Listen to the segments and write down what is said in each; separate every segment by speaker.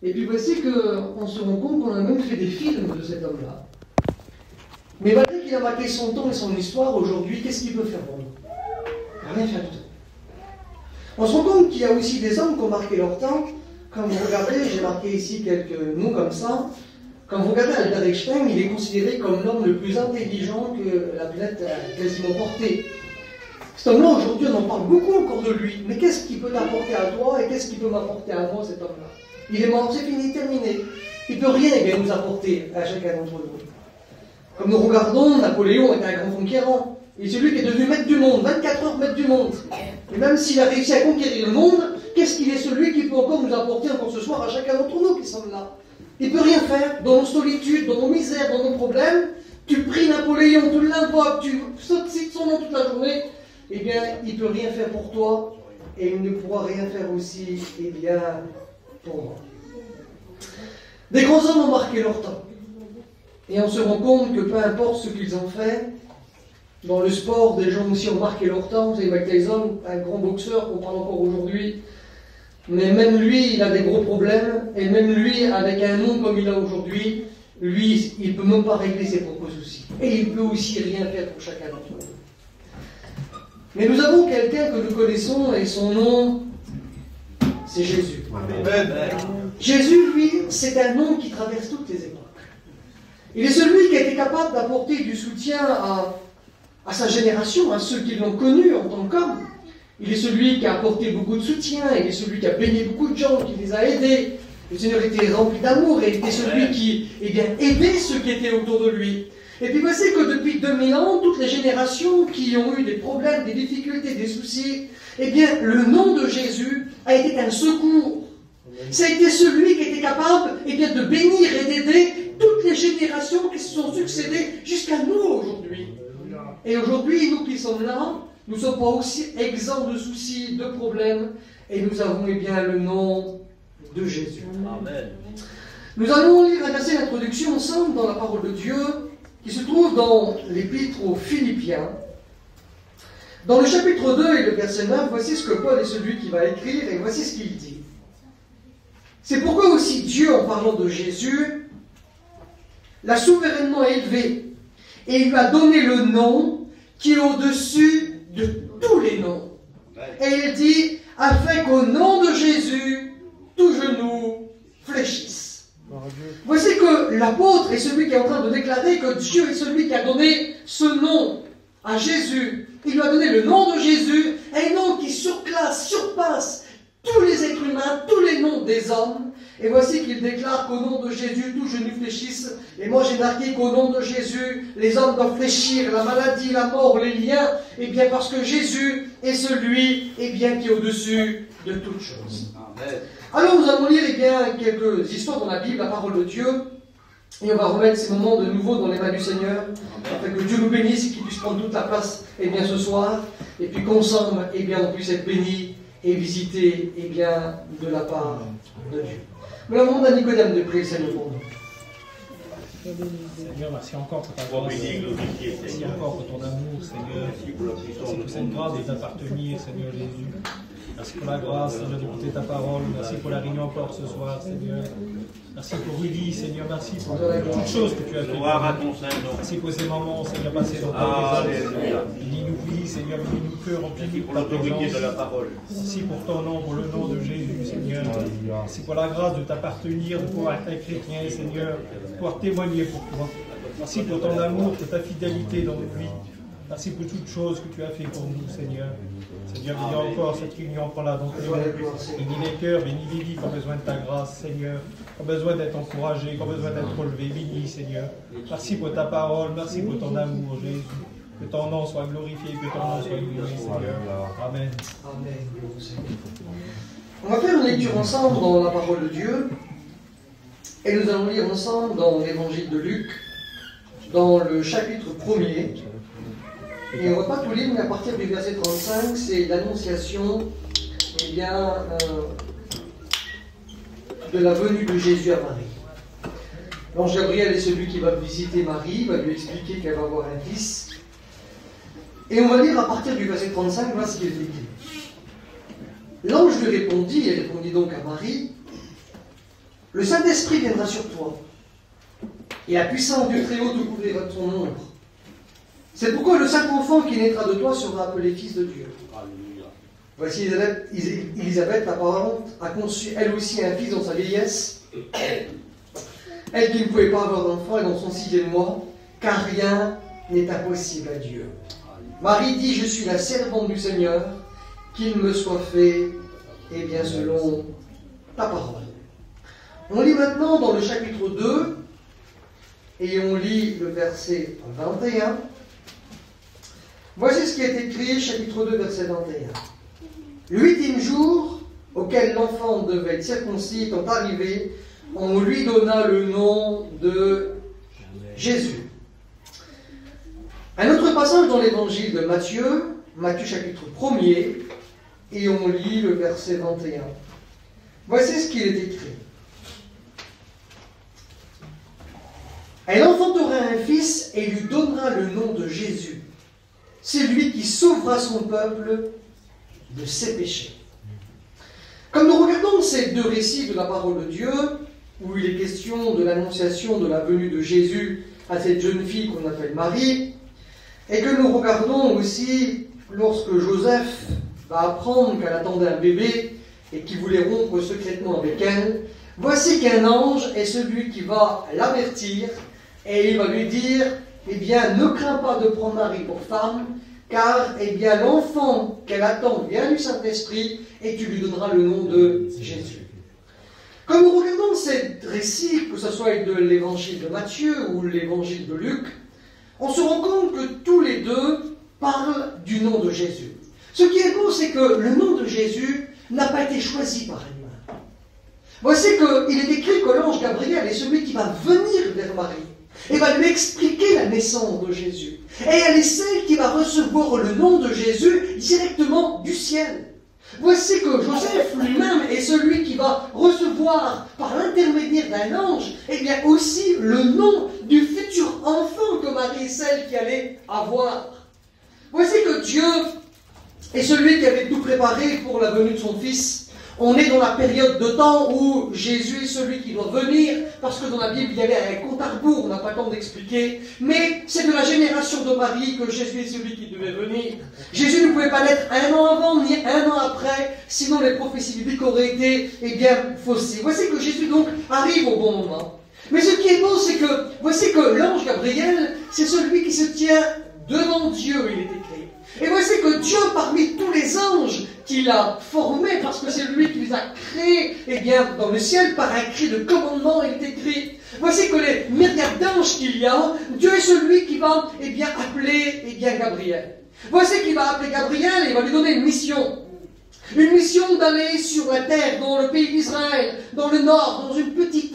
Speaker 1: Et puis voici qu'on se rend compte qu'on a même fait des films de cet homme-là. Mais malgré qu'il a marqué son temps et son histoire, aujourd'hui, qu'est-ce qu'il peut faire pour nous? Rien faire du tout. On se rend compte qu'il y a aussi des hommes qui ont marqué leur temps. Quand vous regardez, j'ai marqué ici quelques mots comme ça. Quand vous regardez Albert Einstein, il est considéré comme l'homme le plus intelligent que la planète a quasiment porté. Cet homme-là, aujourd'hui, on en parle beaucoup encore de lui. Mais qu'est-ce qu'il peut t'apporter à toi et qu'est-ce qu'il peut m'apporter à moi, cet homme-là? Il est mort, c'est fini, terminé. Il ne peut rien nous apporter à chacun d'entre nous. Comme nous regardons, Napoléon était un grand conquérant. Il est celui qui est devenu maître du monde, 24 heures maître du monde. Et même s'il a réussi à conquérir le monde, qu'est-ce qu'il est celui qui peut encore nous apporter encore ce soir à chacun d'entre nous qui sommes là? Il ne peut rien faire. Dans nos solitudes, dans nos misères, dans nos problèmes, tu pries Napoléon, tu l'invoques, tu cites son nom toute la journée, eh bien, il ne peut rien faire pour toi et il ne pourra rien faire aussi, eh bien, pour moi. Des grands hommes ont marqué leur temps. Et on se rend compte que peu importe ce qu'ils ont fait, dans le sport, des gens aussi ont marqué leur temps. Vous savez, Mike Tyson, un grand boxeur qu'on parle encore aujourd'hui, mais même lui, il a des gros problèmes, et même lui, avec un nom comme il a aujourd'hui, lui, il ne peut même pas régler ses propres soucis. Et il ne peut aussi rien faire pour chacun d'entre nous. Mais nous avons quelqu'un que nous connaissons, et son nom, c'est Jésus. Amen. Jésus, lui, c'est un nom qui traverse toutes les époques. Il est celui qui a été capable d'apporter du soutien à sa génération, à ceux qui l'ont connu en tant qu'homme. Il est celui qui a apporté beaucoup de soutien, il est celui qui a béni beaucoup de gens, qui les a aidés. Le Seigneur était rempli d'amour et était celui qui aidait ceux qui étaient autour de lui. Et puis voici que depuis 2000 ans, toutes les générations qui ont eu des problèmes, des difficultés, des soucis, eh bien, le nom de Jésus a été un secours. Ça a été celui qui était capable de bénir et d'aider toutes les générations qui se sont succédées jusqu'à nous aujourd'hui. Et aujourd'hui, nous qui sommes là, nous ne sommes pas aussi exempts de soucis, de problèmes, et nous avons le nom de Jésus. Amen. Nous allons lire un verset d'introduction ensemble dans la parole de Dieu, qui se trouve dans l'épître aux Philippiens. Dans le chapitre 2 et le verset 9, voici ce que Paul est celui qui va écrire, et voici ce qu'il dit. C'est pourquoi aussi Dieu, en parlant de Jésus, l'a souverainement élevé, et il lui a donné le nom qui est au-dessus de tous les noms. Et il dit, afin qu'au nom de Jésus, tout genou fléchisse. Voici que l'apôtre est celui qui est en train de déclarer que Dieu est celui qui a donné ce nom à Jésus. Il lui a donné le nom de Jésus, un nom qui surclasse, surpasse tous les êtres humains, tous les noms des hommes. Et voici qu'il déclare qu'au nom de Jésus, tout genou fléchisse. Et moi j'ai marqué qu'au nom de Jésus, les hommes doivent fléchir, la maladie, la mort, les liens, et bien parce que Jésus est celui qui est au-dessus de toutes choses. Amen. Alors nous allons lire quelques histoires dans la Bible, la parole de Dieu, et on va remettre ces moments de nouveau dans les mains du Seigneur, afin que Dieu nous bénisse et qu'il puisse prendre toute la place ce soir, et puis qu'ensemble on puisse être bénis et visiter de la part de Dieu. Nous demandons à Nicodème de prier le Seigneur pour nous.
Speaker 2: Seigneur, merci encore pour ta grâce. Merci encore pour ton amour, Seigneur. Merci pour cette grâce de t'appartenir, Seigneur Jésus. Merci pour la grâce, Seigneur, d'écouter ta parole. Merci pour la réunion encore ce soir, Seigneur. Merci pour Rudy, Seigneur. Merci pour toutes choses que tu as fait. Merci pour ces moments, Seigneur, passés dans ta présence. Bénis-nous, vie, Seigneur. Bénis-nous cœur, remplis-nous pour ta présence.
Speaker 3: De la parole.
Speaker 2: Merci pour ton nom, pour le nom de Jésus, Seigneur. Merci pour la grâce de t'appartenir, de pouvoir être un chrétien, Seigneur, de pouvoir témoigner pour toi. Merci pour ton amour, pour ta fidélité dans nos vies. Merci pour toutes choses que tu as fait pour nous, Seigneur. Seigneur, bénis encore cette réunion, prends-la dans tes mains. Bénis les cœurs, bénis les vies qui ont besoin de ta grâce, Seigneur. Qui ont besoin d'être encouragés, qui ont besoin d'être relevés. Bénis, Seigneur. Merci pour ta parole, merci pour ton amour, Jésus. Que ton nom soit glorifié, que ton nom soit glorifié, Seigneur. Amen.
Speaker 1: Amen. On va faire une lecture ensemble dans la parole de Dieu. Et nous allons lire ensemble dans l'évangile de Luc, dans le chapitre 1er. Et on ne va pas tout lire, mais à partir du verset 35, c'est l'annonciation de la venue de Jésus à Marie. L'ange Gabriel est celui qui va visiter Marie, va lui expliquer qu'elle va avoir un fils. Et on va lire à partir du verset 35, voilà ce qu'il est écrit. L'ange lui répondit, et répondit donc à Marie, le Saint-Esprit viendra sur toi, et la puissance du Très-Haut te couvrira de son ombre. C'est pourquoi le Saint-Enfant qui naîtra de toi sera appelé Fils de Dieu. Voici Élisabeth, la parente, a conçu elle aussi un fils dans sa vieillesse. Elle qui ne pouvait pas avoir d'enfant est dans son 6e mois, car rien n'est impossible à Dieu. Marie dit, je suis la servante du Seigneur, qu'il me soit fait, et bien selon ta parole. On lit maintenant dans le chapitre 2, et on lit le verset 21. Voici ce qui est écrit, chapitre 2, verset 21. Le 8e jour, auquel l'enfant devait être circoncis, étant arrivé, on lui donna le nom de Jésus. Un autre passage dans l'évangile de Matthieu, Matthieu chapitre 1er, et on lit le verset 21. Voici ce qu'il est écrit. Elle enfantera un fils et lui donnera le nom de Jésus. C'est lui qui sauvera son peuple de ses péchés. Comme nous regardons ces deux récits de la parole de Dieu, où il est question de l'annonciation de la venue de Jésus à cette jeune fille qu'on appelle Marie, et que nous regardons aussi lorsque Joseph va apprendre qu'elle attendait un bébé et qu'il voulait rompre secrètement avec elle, voici qu'un ange est celui qui va l'avertir et il va lui dire, eh bien, ne crains pas de prendre Marie pour femme, car, eh bien, l'enfant qu'elle attend vient du Saint-Esprit et tu lui donneras le nom de Jésus. Comme nous regardons ces récits, que ce soit de l'évangile de Matthieu ou l'évangile de Luc, on se rend compte que tous les deux parlent du nom de Jésus. Ce qui est beau, c'est que le nom de Jésus n'a pas été choisi par un humain. Voici qu'il est écrit que l'ange Gabriel est celui qui va venir vers Marie et va lui expliquer la naissance de Jésus. Et elle est celle qui va recevoir le nom de Jésus directement du ciel. Voici que Joseph lui-même est celui qui va recevoir, par l'intermédiaire d'un ange, eh bien aussi le nom du futur enfant que Marie est celle qui allait avoir. Voici que Dieu est celui qui avait tout préparé pour la venue de son Fils. On est dans la période de temps où Jésus est celui qui doit venir, parce que dans la Bible, il y avait un compte à rebours, on n'a pas le temps d'expliquer, mais c'est de la génération de Marie que Jésus est celui qui devait venir. Jésus ne pouvait pas naître un an avant, ni un an après, sinon les prophéties bibliques auraient été, eh bien, faussées. Voici que Jésus, donc, arrive au bon moment. Mais ce qui est beau, c'est que, voici que l'ange Gabriel, c'est celui qui se tient devant Dieu, il est écrit. Et voici que Dieu, parmi tous les anges qu'il a formés, parce que c'est lui qui les a créés, eh bien, dans le ciel, par un cri de commandement, il est écrit. Voici que les myriades d'anges qu'il y a, Dieu est celui qui va, eh bien, appeler, eh bien, Gabriel. Voici qu'il va appeler Gabriel et il va lui donner une mission. Une mission d'aller sur la terre, dans le pays d'Israël, dans le nord, dans une petite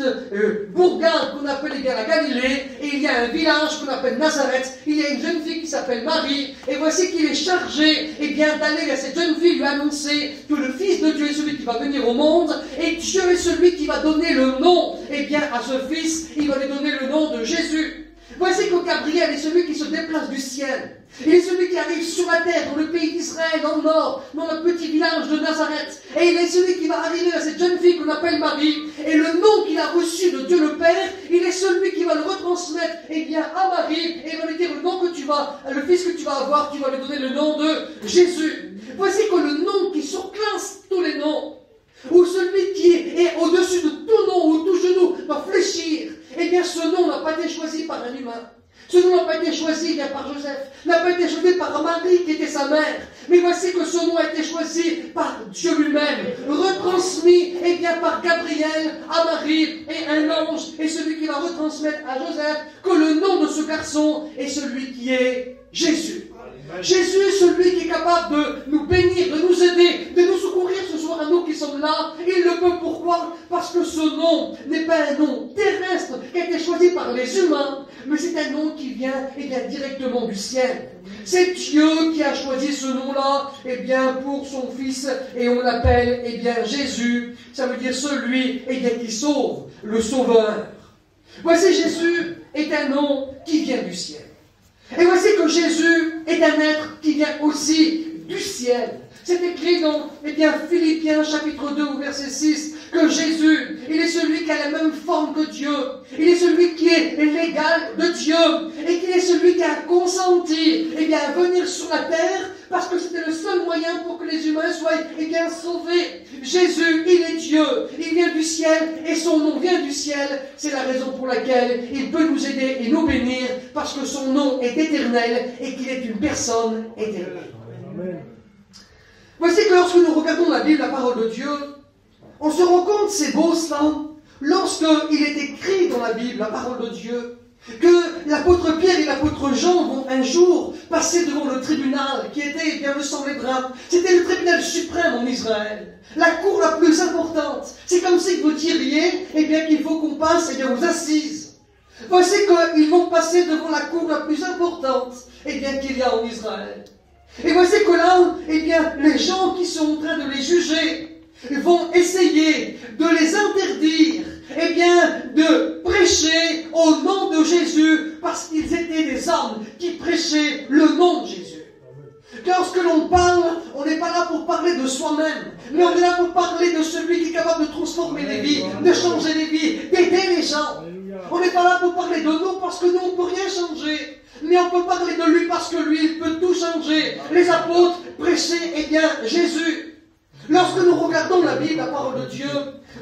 Speaker 1: bourgade qu'on appelle la Galilée, et il y a un village qu'on appelle Nazareth, il y a une jeune fille qui s'appelle Marie, et voici qu'il est chargé, eh bien, d'aller à cette jeune fille lui annoncer que le Fils de Dieu est celui qui va venir au monde, et Dieu est celui qui va donner le nom, eh bien, à ce Fils, il va lui donner le nom de Jésus. Voici que Gabriel est celui qui se déplace du ciel. Il est celui qui arrive sur la terre, dans le pays d'Israël, dans le nord, dans le petit village de Nazareth. Et il est celui qui va arriver à cette jeune fille qu'on appelle Marie. Et le nom qu'il a reçu de Dieu le Père, il est celui qui va le retransmettre, eh bien, à Marie. Et il va lui dire le nom que tu vas, le fils que tu vas avoir, tu vas lui donner le nom de Jésus. Voici que le nom qui surclasse tous les noms, ou celui qui est au-dessus de tout nom, ou tout genou, va fléchir. Eh bien, ce nom n'a pas été choisi par un humain. Ce nom n'a pas été choisi par Joseph, n'a pas été choisi par Marie qui était sa mère. Mais voici que ce nom a été choisi par Dieu lui-même, retransmis eh bien, par Gabriel à Marie et un ange, et celui qui va retransmettre à Joseph que le nom de ce garçon est celui qui est Jésus. Jésus est celui qui est capable de nous bénir, de nous aider, de nous secourir ce soir à nous qui sommes là. Il le peut pourquoi? Parce que ce nom n'est pas un nom terrestre qui a été choisi par les humains, mais c'est un nom qui vient, eh bien, directement du ciel. C'est Dieu qui a choisi ce nom-là, eh bien, pour son Fils, et on l'appelle, eh bien, Jésus. Ça veut dire celui, eh bien, qui sauve, le Sauveur. Voici, Jésus est un nom qui vient du ciel. Et voici que Jésus est un être qui vient aussi du ciel. C'est écrit dans, eh bien, Philippiens chapitre 2 au verset 6, que Jésus, il est celui qui a la même forme que Dieu. Il est celui qui est l'égal de Dieu. Et qu'il est celui qui a consenti, à venir sur la terre, parce que c'était le seul moyen pour que les humains soient, sauvés. Jésus, il est Dieu. Il vient du ciel, et son nom vient du ciel. C'est la raison pour laquelle il peut nous aider et nous bénir, parce que son nom est éternel, et qu'il est une personne éternelle. Amen. Voici que lorsque nous regardons la Bible, la parole de Dieu, on se rend compte, c'est beau cela, lorsqu'il est écrit dans la Bible, la parole de Dieu, que l'apôtre Pierre et l'apôtre Jean vont un jour passer devant le tribunal, qui était le Sanhédrin. C'était le tribunal suprême en Israël, la cour la plus importante. C'est comme si vous diriez, qu'il faut qu'on passe, aux assises. Voici qu'ils vont passer devant la cour la plus importante, qu'il y a en Israël. Et voici que là, les gens qui sont en train de les juger vont essayer de les interdire, de prêcher au nom de Jésus, parce qu'ils étaient des hommes qui prêchaient le nom de Jésus. Lorsque l'on parle, on n'est pas là pour parler de soi-même, mais on est là pour parler de celui qui est capable de transformer les vies, de changer les vies, d'aider les gens. On n'est pas là pour parler de nous, parce que nous, on ne peut rien changer. Mais on peut parler de lui parce que lui, il peut tout changer. Les apôtres prêchaient, Jésus. Lorsque nous regardons la Bible, la parole de Dieu,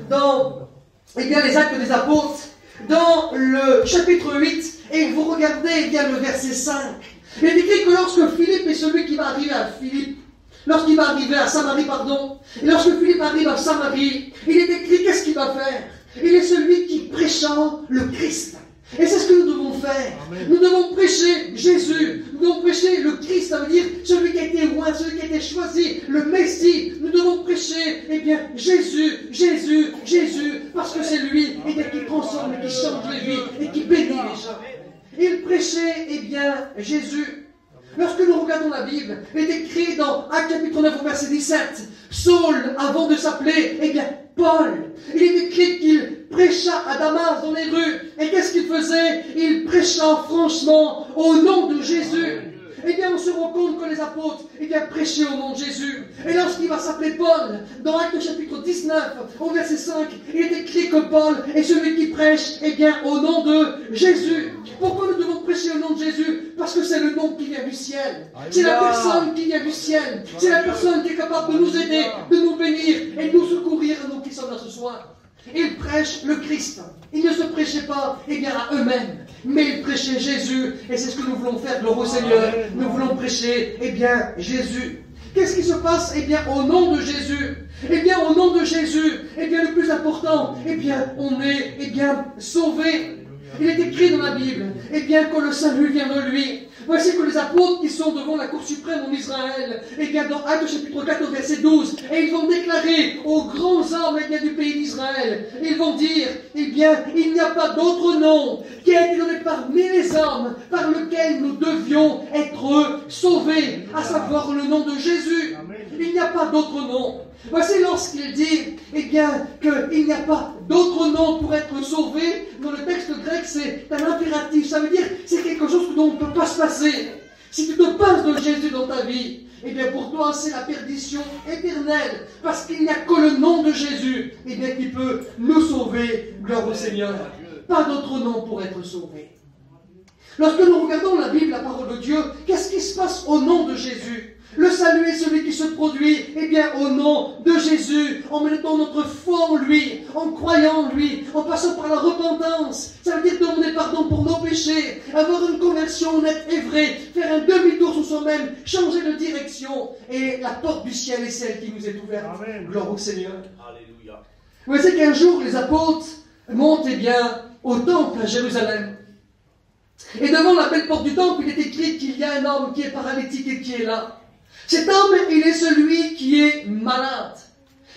Speaker 1: dans, les Actes des Apôtres, dans le chapitre 8, et vous regardez, le verset 5, il est écrit que lorsque Philippe est celui qui va arriver à lorsqu'il va arriver à Samarie, et lorsque Philippe arrive à Samarie, il est écrit qu'est-ce qu'il va faire? Il est celui qui prêcha le Christ. Et c'est ce que nous devons faire. Amen. Nous devons prêcher Jésus. Nous devons prêcher le Christ, ça veut dire celui qui a été oint, celui qui a été choisi, le Messie. Nous devons prêcher, Jésus, Jésus, Jésus, parce que c'est lui, qui transforme, et qui change les vies, et qui bénit les gens. Il prêchait, Jésus. Lorsque nous regardons la Bible, il est écrit dans Actes chapitre 9, verset 17, Saul, avant de s'appeler, Paul, il est écrit qu'il prêcha à Damas dans les rues. Et qu'est-ce qu'il faisait? Il prêcha franchement au nom de Jésus. On se rend compte que les apôtres, prêchaient au nom de Jésus. Et lorsqu'il va s'appeler Paul, dans Actes chapitre 19, au verset 5, il est écrit que Paul est celui qui prêche, au nom de Jésus. Pourquoi nous devons prêcher au nom de Jésus? Parce que c'est le nom qui vient du ciel. C'est la personne qui vient du ciel. C'est la personne qui est capable de nous aider, de nous bénir et de nous secourir, nous qui sommes là ce soir. Ils prêchent le Christ. Ils ne se prêchaient pas à eux-mêmes, mais ils prêchaient Jésus. Et c'est ce que nous voulons faire, gloire au Seigneur. Nous voulons prêcher, Jésus. Qu'est-ce qui se passe au nom de Jésus? Au nom de Jésus, le plus important, on est, sauvé. Il est écrit dans la Bible, que le salut vient de lui. Voici que les apôtres qui sont devant la cour suprême en Israël, dans Actes chapitre 4, verset 12, et ils vont déclarer aux grands hommes du pays d'Israël, ils vont dire, il n'y a pas d'autre nom qui a été donné parmi les hommes par lequel nous devions être sauvés, à savoir le nom de Jésus. Il n'y a pas d'autre nom. Voici lorsqu'il dit, qu'il n'y a pas d'autre nom pour être sauvé, dans le texte grec, c'est un impératif. Ça veut dire, c'est quelque chose dont on ne peut pas se passer. Si tu te passes de Jésus dans ta vie, pour toi, c'est la perdition éternelle. Parce qu'il n'y a que le nom de Jésus, qui peut nous sauver. Gloire au Seigneur. Pas d'autre nom pour être sauvé. Lorsque nous regardons la Bible, la parole de Dieu, qu'est-ce qui se passe au nom de Jésus? Le salut est celui qui se produit, au nom de Jésus, en mettant notre foi en lui, en croyant en lui, en passant par la repentance. Ça veut dire demander pardon pour nos péchés, avoir une conversion honnête et vraie, faire un demi-tour sur soi-même, changer de direction, et la porte du ciel est celle qui nous est ouverte. Amen. Gloire au Seigneur. Alléluia. Vous voyez qu'un jour, les apôtres montent, au temple à Jérusalem. Et devant la belle porte du temple, il est écrit qu'il y a un homme qui est paralytique et qui est là. Cet homme, il est celui qui est malade.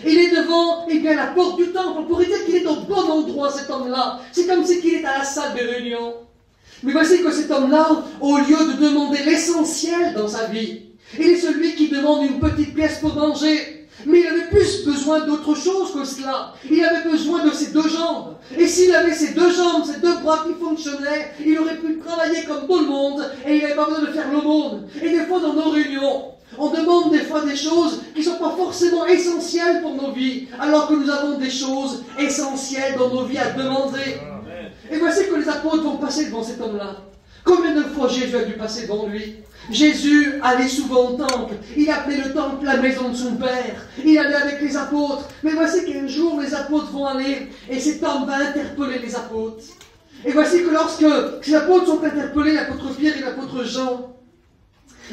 Speaker 1: Il est devant, la porte du temple. On pourrait dire qu'il est au bon endroit, cet homme-là. C'est comme si il est à la salle de réunion. Mais voici que cet homme-là, au lieu de demander l'essentiel dans sa vie, il est celui qui demande une petite pièce pour manger. Mais il avait plus besoin d'autre chose que cela. Il avait besoin de ses deux jambes. Et s'il avait ses deux jambes, ses deux bras qui fonctionnaient, il aurait pu travailler comme tout le monde et il n'avait pas besoin de faire l'aumône. Et des fois, dans nos réunions, On demande des fois des choses qui ne sont pas forcément essentielles pour nos vies, alors que nous avons des choses essentielles dans nos vies à demander. Et voici que les apôtres vont passer devant cet homme-là. Combien de fois Jésus a dû passer devant lui? Jésus allait souvent au temple. Il appelait le temple la maison de son Père. Il allait avec les apôtres. Mais voici qu'un jour, les apôtres vont aller et cet homme va interpeller les apôtres. Et voici que lorsque ces apôtres sont interpellés, l'apôtre Pierre et l'apôtre Jean,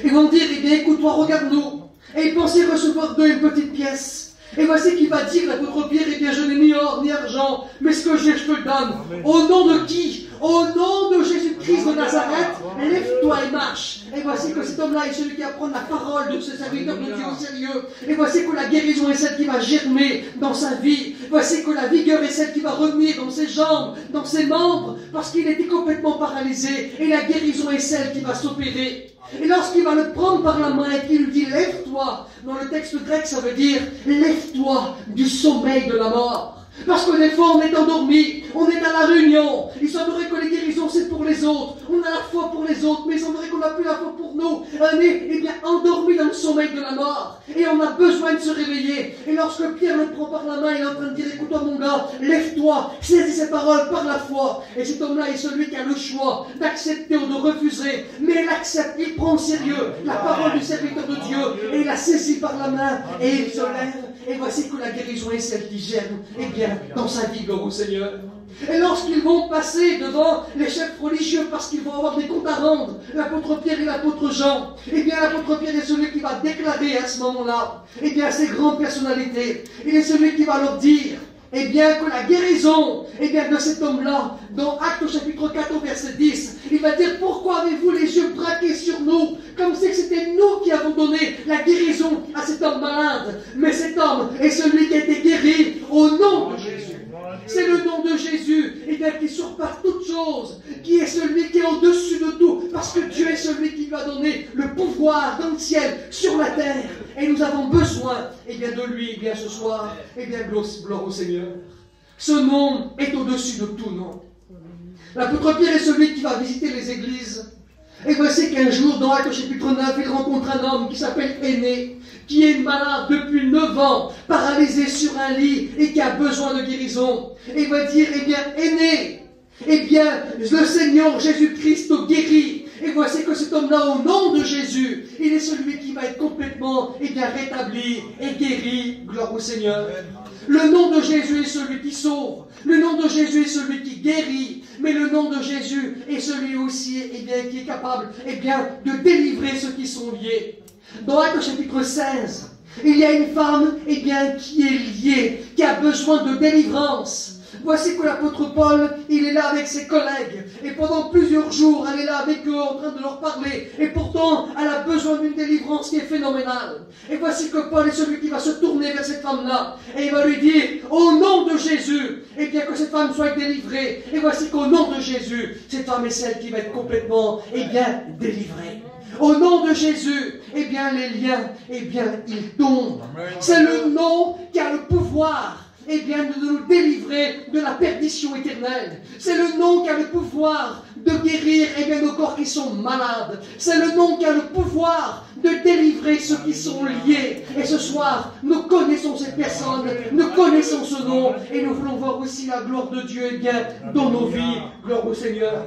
Speaker 1: ils vont dire, eh bien, écoute-toi, regarde-nous. Et ils pensaient recevoir d'eux une petite pièce. Et voici qu'il va dire, l'apôtre Pierre, eh bien, je n'ai ni or, ni argent, mais ce que j'ai, je te le donne. Amen. Au nom de qui? Au nom de Jésus-Christ de Nazareth, lève-toi et marche. Et voici que cet homme-là est celui qui va prendre la parole de ce serviteur de Dieu au sérieux. Et voici que la guérison est celle qui va germer dans sa vie. Voici que la vigueur est celle qui va revenir dans ses jambes, dans ses membres, parce qu'il était complètement paralysé. Et la guérison est celle qui va s'opérer. Et lorsqu'il va le prendre par la main et qu'il lui dit « Lève-toi », dans le texte grec, ça veut dire « Lève-toi du sommeil de la mort ». Parce que des fois, on est endormi, on est à la réunion. Il semblerait que les guérisons, c'est pour les autres. On a la foi pour les autres, mais il semblerait qu'on n'a plus la foi pour nous. On est, eh bien, endormi dans le sommeil de la mort. Et on a besoin de se réveiller. Et lorsque Pierre le prend par la main, il est en train de dire, écoute-toi mon gars, lève-toi, saisis ces paroles par la foi. Et cet homme-là est celui qui a le choix d'accepter ou de refuser. Mais il accepte, il prend au sérieux la parole du serviteur de Dieu. Et il la saisit par la main. Et il se lève. Et voici que la guérison est celle qui germe, eh bien, dans sa vie, gloire au Seigneur. Et lorsqu'ils vont passer devant les chefs religieux, parce qu'ils vont avoir des comptes à rendre, l'apôtre Pierre et l'apôtre Jean, eh bien, l'apôtre Pierre est celui qui va déclarer à ce moment-là, eh bien, ces grandes personnalités. Il est celui qui va leur dire, eh bien, que la guérison, eh bien, de cet homme-là, dans Actes au chapitre 4 au verset 10, il va dire, pourquoi avez-vous les yeux braqués sur nous, comme si c'était nous qui avons donné la guérison à cet homme malade. Mais cet homme est celui qui a été guéri au nom de Jésus. C'est le nom de Jésus, eh bien, qui surpasse toute chose, qui est celui qui est au-dessus de tout, parce que Dieu est celui qui lui a donné le pouvoir dans le ciel, sur la terre. Et nous avons besoin, eh bien, de lui, eh bien, ce soir, eh bien, gloire au Seigneur. Ce nom est au-dessus de tout nom. L'apôtre Pierre est celui qui va visiter les églises. Et voici qu'un jour, dans Actes chapitre 9, il rencontre un homme qui s'appelle Aîné, qui est malade depuis 9 ans, paralysé sur un lit et qui a besoin de guérison. Et il va dire, eh bien, Aîné, eh bien, le Seigneur Jésus-Christ te guérit. Et voici que cet homme-là, au nom de Jésus, il est celui qui va être complètement, eh bien, rétabli et guéri. Gloire au Seigneur. Le nom de Jésus est celui qui sauve. Le nom de Jésus est celui qui guérit. Mais le nom de Jésus est celui aussi, eh bien, qui est capable, eh bien, de délivrer ceux qui sont liés. Dans Actes chapitre 16, il y a une femme, eh bien, qui est liée, qui a besoin de délivrance. Voici que l'apôtre Paul, il est là avec ses collègues. Et pendant plusieurs jours, elle est là avec eux en train de leur parler. Et pourtant, elle a besoin d'une délivrance qui est phénoménale. Et voici que Paul est celui qui va se tourner vers cette femme-là. Et il va lui dire, au nom de Jésus, eh bien, que cette femme soit délivrée. Et voici qu'au nom de Jésus, cette femme est celle qui va être complètement, eh bien, délivrée. Au nom de Jésus, eh bien, les liens, eh bien, ils tombent. C'est le nom qui a le pouvoir, eh bien, de nous délivrer de la perdition éternelle. C'est le nom qui a le pouvoir de guérir, eh bien, nos corps qui sont malades. C'est le nom qui a le pouvoir de délivrer ceux qui sont liés. Et ce soir, nous connaissons cette personne, nous connaissons ce nom, et nous voulons voir aussi la gloire de Dieu, eh bien, dans nos vies. Gloire au Seigneur.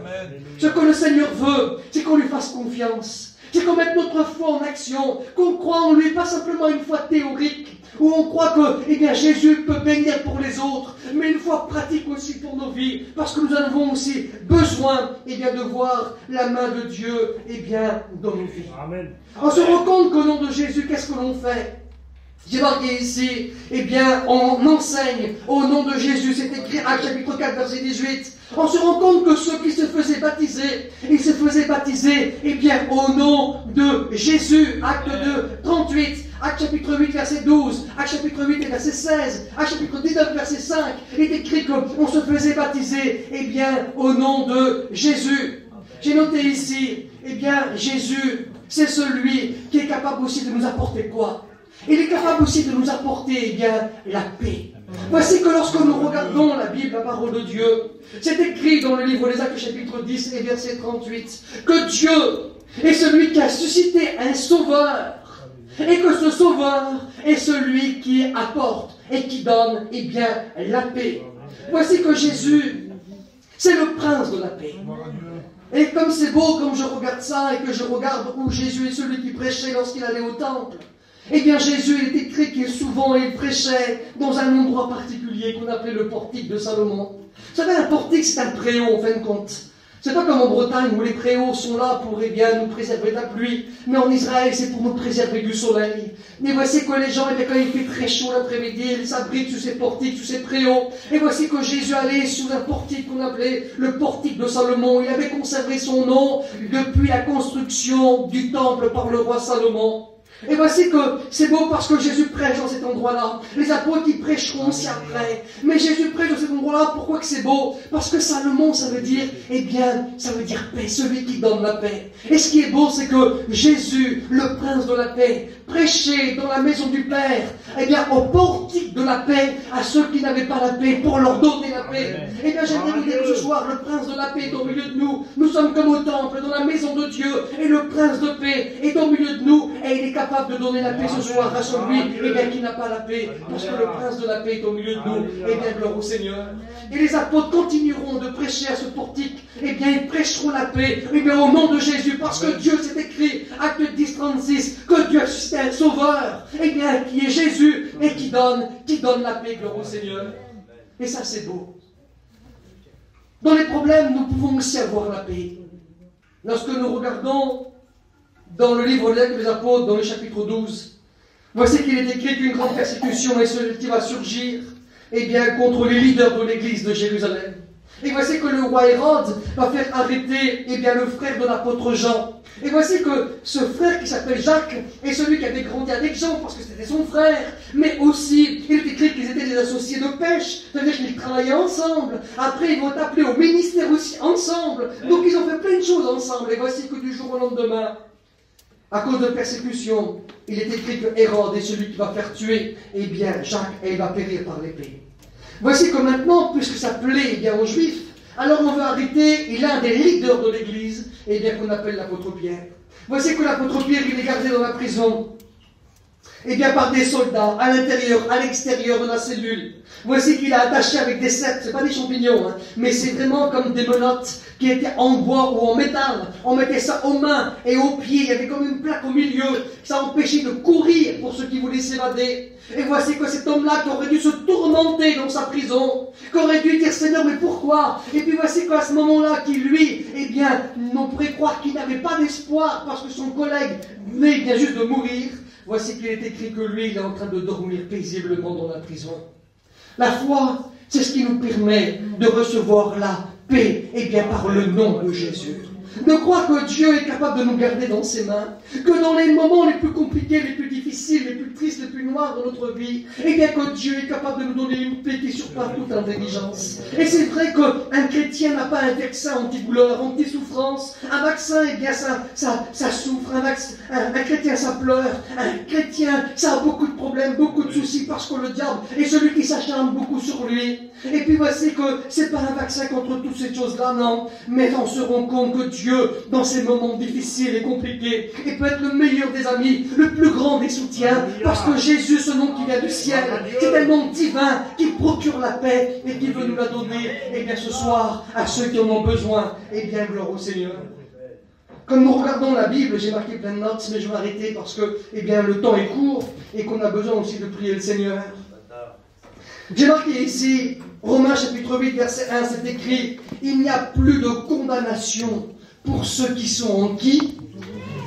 Speaker 1: Ce que le Seigneur veut, c'est qu'on lui fasse confiance. C'est qu'on mette notre foi en action, qu'on croit en lui, pas simplement une foi théorique, où on croit que, eh bien, Jésus peut bénir pour les autres, mais une foi pratique aussi pour nos vies, parce que nous avons aussi besoin, eh bien, de voir la main de Dieu, eh bien, dans nos vies. Amen. On se rend compte qu'au nom de Jésus, qu'est-ce que l'on fait? J'ai marqué ici, eh bien, on enseigne au nom de Jésus, c'est écrit Actes chapitre 4, verset 18. On se rend compte que ceux qui se faisaient baptiser, ils se faisaient baptiser, eh bien, au nom de Jésus. Acte 2, 38. Acte chapitre 8, verset 12, Acte chapitre 8 et verset 16, Acte chapitre 19, verset 5, il est écrit qu'on se faisait baptiser, eh bien, au nom de Jésus. J'ai noté ici, eh bien, Jésus, c'est celui qui est capable aussi de nous apporter quoi? Il est capable aussi de nous apporter, eh bien, la paix. Voici que lorsque nous regardons la Bible, la parole de Dieu, c'est écrit dans le livre des Actes chapitre 10 et verset 38, que Dieu est celui qui a suscité un sauveur. Et que ce Sauveur est celui qui apporte et qui donne, eh bien, la paix. Voici que Jésus, c'est le prince de la paix. Et comme c'est beau, comme je regarde ça et que je regarde où Jésus est celui qui prêchait lorsqu'il allait au temple, eh bien Jésus, il est écrit qu'il souvent il prêchait dans un endroit particulier qu'on appelait le portique de Salomon. Vous savez, un portique, c'est un préau en fin de compte. C'est pas comme en Bretagne où les préaux sont là pour eh bien, nous préserver de la pluie. Mais en Israël, c'est pour nous préserver du soleil. Mais voici que les gens, eh bien, quand il fait très chaud l'après-midi, ils s'abritent sous ces portiques, sous ces préaux. Et voici que Jésus allait sous un portique qu'on appelait le portique de Salomon. Il avait conservé son nom depuis la construction du temple par le roi Salomon. Et voici que c'est beau parce que Jésus prêche dans cet endroit-là. Les apôtres qui prêcheront aussi après. Mais Jésus prêche dans cet endroit-là. Pourquoi que c'est beau? Parce que Salomon, ça veut dire, eh bien, ça veut dire paix, celui qui donne la paix. Et ce qui est beau, c'est que Jésus, le prince de la paix, prêchait dans la maison du Père, eh bien, au portique de la paix, à ceux qui n'avaient pas la paix, pour leur donner la paix. Eh bien, j'aimerais vous dire que ce soir, le prince de la paix est au milieu de nous. Nous sommes comme au temple, dans la maison de Dieu, et le prince de paix est au milieu de nous, et il est capable de donner la paix ce soir à celui eh bien, qui n'a pas la paix, parce que le prince de la paix est au milieu de nous. Eh bien, gloire au Seigneur. Et les apôtres continueront de prêcher à ce portique. Eh bien, ils prêcheront la paix, eh bien, au nom de Jésus, parce que Dieu, c'est écrit, Acte 10, 36, que Dieu a suscité un sauveur, eh bien, qui est Jésus, et qui donne la paix, gloire au Seigneur. Et ça, c'est beau. Dans les problèmes, nous pouvons aussi avoir la paix. Lorsque nous regardons dans le livre des Actes des Apôtres, dans le chapitre 12, voici qu'il est écrit qu'une grande persécution est celle qui va surgir, eh bien, contre les leaders de l'église de Jérusalem. Et voici que le roi Hérode va faire arrêter, eh bien, le frère de l'apôtre Jean. Et voici que ce frère qui s'appelle Jacques est celui qui avait grandi avec Jean, parce que c'était son frère, mais aussi, il est écrit qu'ils étaient des associés de pêche, c'est-à-dire qu'ils travaillaient ensemble. Après, ils vont être appelés au ministère aussi ensemble. Donc, ils ont fait plein de choses ensemble. Et voici que du jour au lendemain, à cause de persécution, il est écrit que Hérode est celui qui va faire tuer, eh bien, Jacques, et il va périr par l'épée. Voici que maintenant, puisque ça plaît eh bien, aux Juifs, alors on veut arrêter l'un des leaders de l'Église, eh bien, qu'on appelle l'apôtre Pierre. Voici que l'apôtre Pierre, il est gardé dans la prison, eh bien, par des soldats, à l'intérieur, à l'extérieur de la cellule. Voici qu'il a attaché avec des cèpes, c'est pas des champignons, hein, mais c'est vraiment comme des menottes qui étaient en bois ou en métal. On mettait ça aux mains et aux pieds, il y avait comme une plaque au milieu, ça empêchait de courir pour ceux qui voulaient s'évader. Et voici que cet homme-là qui aurait dû se tourmenter dans sa prison, qui aurait dû dire Seigneur, mais pourquoi? Et puis voici qu'à ce moment-là, qui lui, eh bien, on pourrait croire qu'il n'avait pas d'espoir parce que son collègue venait bien juste de mourir. Voici qu'il est écrit que lui, il est en train de dormir paisiblement dans la prison. La foi, c'est ce qui nous permet de recevoir la paix, et bien par le nom de Jésus. De croire que Dieu est capable de nous garder dans ses mains, que dans les moments les plus compliqués, les plus difficiles, les plus tristes, les plus noirs de notre vie, et bien que Dieu est capable de nous donner une paix qui surpasse toute intelligence. Et c'est vrai qu'un chrétien n'a pas un vaccin anti-douleur, anti-souffrance. Un vaccin, eh bien ça souffre. Un chrétien, ça pleure. Un chrétien, ça a beaucoup de problèmes, beaucoup de soucis, parce que le diable est celui qui s'acharne beaucoup sur lui. Et puis voici que c'est pas un vaccin contre toutes ces choses-là, non. Mais on se rend compte que Dieu, dans ces moments difficiles et compliqués, il peut être le meilleur des amis, le plus grand des soutiens, parce que Jésus, ce nom qui vient du ciel, c'est un nom divin qui procure la paix et qui veut nous la donner, et bien ce soir, à ceux qui en ont besoin, et bien gloire au Seigneur. Comme nous regardons la Bible, j'ai marqué plein de notes, mais je vais arrêter parce que, eh bien, le temps est court et qu'on a besoin aussi de prier le Seigneur. J'ai marqué ici, Romains chapitre 8, verset 1, c'est écrit, il n'y a plus de condamnation pour ceux qui sont en qui?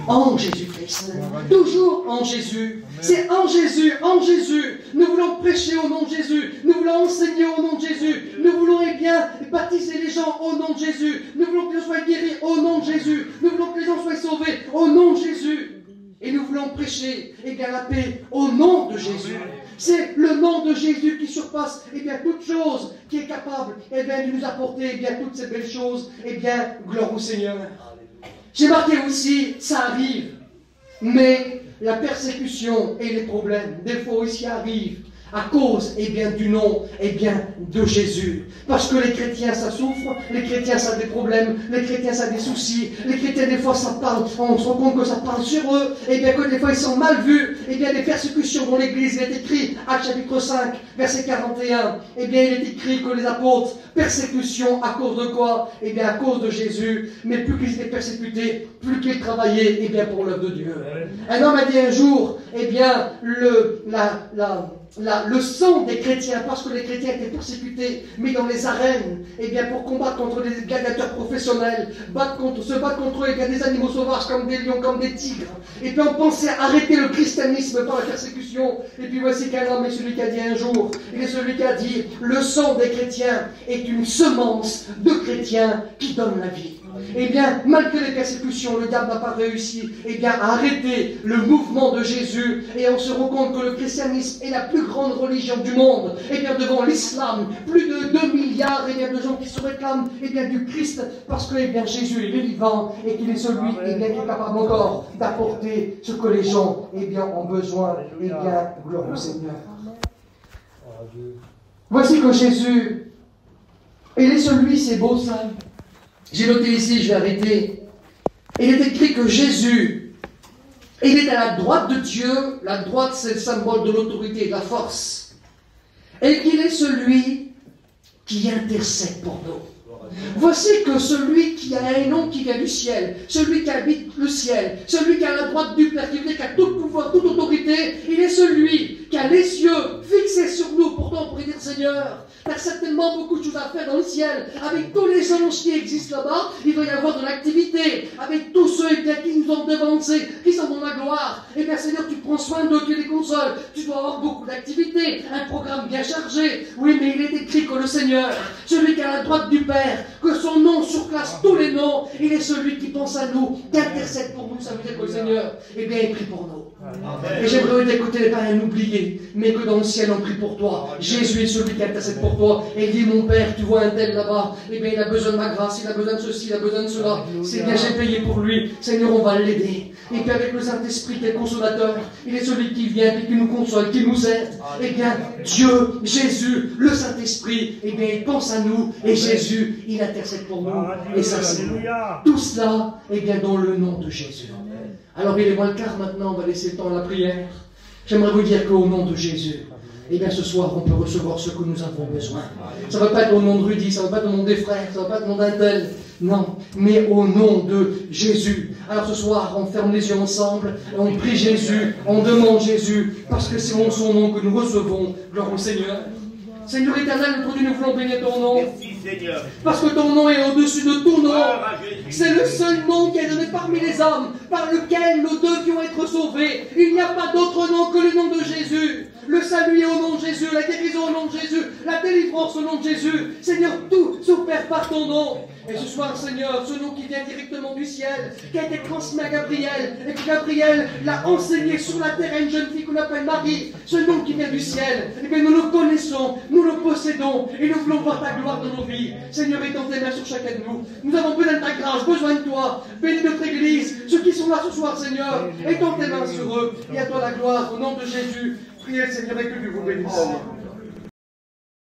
Speaker 1: En Jésus-Christ. Toujours en Jésus. C'est en Jésus, en Jésus. Nous voulons prêcher au nom de Jésus. Nous voulons enseigner au nom de Jésus. Nous voulons, eh bien, baptiser les gens au nom de Jésus. Nous voulons que les gens soient guéris au nom de Jésus. Nous voulons que les gens soient sauvés au nom de Jésus. Et nous voulons prêcher, eh bien, la paix au nom de Jésus. C'est le nom de Jésus qui surpasse, eh bien, toute chose qui est capable, eh bien, de nous apporter, eh bien, toutes ces belles choses. Eh bien, gloire au Seigneur. J'ai marqué aussi, ça arrive, mais la persécution et les problèmes, des fois aussi arrivent à cause, eh bien, du nom, eh bien, de Jésus. Parce que les chrétiens, ça souffre, les chrétiens, ça a des problèmes, les chrétiens, ça a des soucis, les chrétiens, des fois, ça parle, on se rend compte que ça parle sur eux, eh bien, que des fois, ils sont mal vus, eh bien, des persécutions dans l'Église. Il est écrit, Actes chapitre 5, verset 41, eh bien, il est écrit que les apôtres, persécution à cause de quoi? Eh bien, à cause de Jésus. Mais plus qu'ils étaient persécutés, plus qu'ils travaillaient, eh bien, pour l'œuvre de Dieu. Un homme a dit un jour, eh bien, le sang des chrétiens, parce que les chrétiens étaient persécutés, mis dans les arènes, eh bien, pour combattre contre les gladiateurs professionnels, se battre contre eux, eh bien, des animaux sauvages comme des lions, comme des tigres. Et puis on pensait arrêter le christianisme par la persécution. Et puis voici qu'un homme est celui qui a dit un jour, il est celui qui a dit, le sang des chrétiens est une semence de chrétiens qui donne la vie. Eh bien, malgré les persécutions, le diable n'a pas réussi, eh bien, à arrêter le mouvement de Jésus. Et on se rend compte que le christianisme est la plus grande religion du monde. Eh bien, devant l'islam, plus de 2 milliards, eh bien, de gens qui se réclament, eh bien, du Christ, parce que, eh bien, Jésus est vivant et qu'il est celui, eh bien, qui est capable encore d'apporter ce que les gens, eh bien, ont besoin. Eh bien, gloire au Seigneur. Voici que Jésus, il est celui, c'est beau ça. J'ai noté ici, je vais arrêter. Il est écrit que Jésus, il est à la droite de Dieu. La droite, c'est le symbole de l'autorité et de la force. Et qu'il est celui qui intercède pour nous. Voici que celui qui a un nom qui vient du ciel, celui qui habite le ciel, celui qui a la droite du Père, qui a tout pouvoir, toute autorité, il est celui qui a les yeux fixés sur nous. Pourtant, on pourrait dire, Seigneur, tu as certainement beaucoup de choses à faire dans le ciel. Avec tous les anges qui existent là-bas, il doit y avoir de l'activité. Avec tous ceux qui nous ont devancés, qui sont dans la gloire. Eh bien, Seigneur, tu prends soin d'eux, tu les consoles. Tu dois avoir beaucoup d'activités, un programme bien chargé. Oui, mais il est écrit que le Seigneur, celui qui a la droite du Père, que son nom surclasse tous les noms, il est celui qui pense à nous, qui intercède pour nous. Ça veut dire que le Seigneur, eh bien, il prie pour nous. Amen. Et j'aimerais t'écouter les parents n'oublier, mais que dans le ciel on prie pour toi. Jésus est celui qui intercède pour toi. Et il dit, mon Père, tu vois un tel là-bas, eh bien il a besoin de ma grâce, il a besoin de ceci, il a besoin de cela. C'est bien, j'ai payé pour lui. Seigneur, on va l'aider. Et puis avec le Saint-Esprit qui est consolateur, il est celui qui vient et qui nous console, qui nous aide. Eh bien, Dieu, Jésus, le Saint-Esprit, eh bien il pense à nous. Et Jésus, il intercède pour nous. Et ça, c'est tout cela, eh bien dans le nom de Jésus. Alors il est moins le quart maintenant, on va laisser le temps à la prière. J'aimerais vous dire qu'au nom de Jésus, eh bien ce soir on peut recevoir ce que nous avons besoin. Ça ne va pas être au nom de Rudy, ça ne va pas être au nom des frères, ça ne va pas être au nom d'un tel, non, mais au nom de Jésus. Alors ce soir on ferme les yeux ensemble, on prie Jésus, on demande Jésus, parce que c'est en son nom que nous recevons, gloire au Seigneur. Seigneur éternel, notre Dieu, nous voulons bénir ton nom.
Speaker 3: Merci, Seigneur.
Speaker 1: Parce que ton nom est au-dessus de tout nom. C'est le seul nom qui est donné parmi les hommes, par lequel nous devions être sauvés. Il n'y a pas d'autre nom que le nom de Jésus. Le salut est au nom de Jésus, la guérison au nom de Jésus, la délivrance au nom de Jésus. Seigneur, tout s'opère par ton nom. Et ce soir, Seigneur, ce nom qui vient directement du ciel, qui a été transmis à Gabriel, et que Gabriel l'a enseigné sur la terre à une jeune fille qu'on appelle Marie, ce nom qui vient du ciel, et bien nous le connaissons, nous le possédons, et nous voulons voir ta gloire dans nos vies. Seigneur, étends tes mains sur chacun de nous. Nous avons besoin de ta grâce, besoin de toi. Bénis notre Église, ceux qui sont là ce soir, Seigneur, étends tes mains sur eux, et à toi la gloire, au nom de Jésus. Priez, Seigneur, et que Dieu vous bénisse.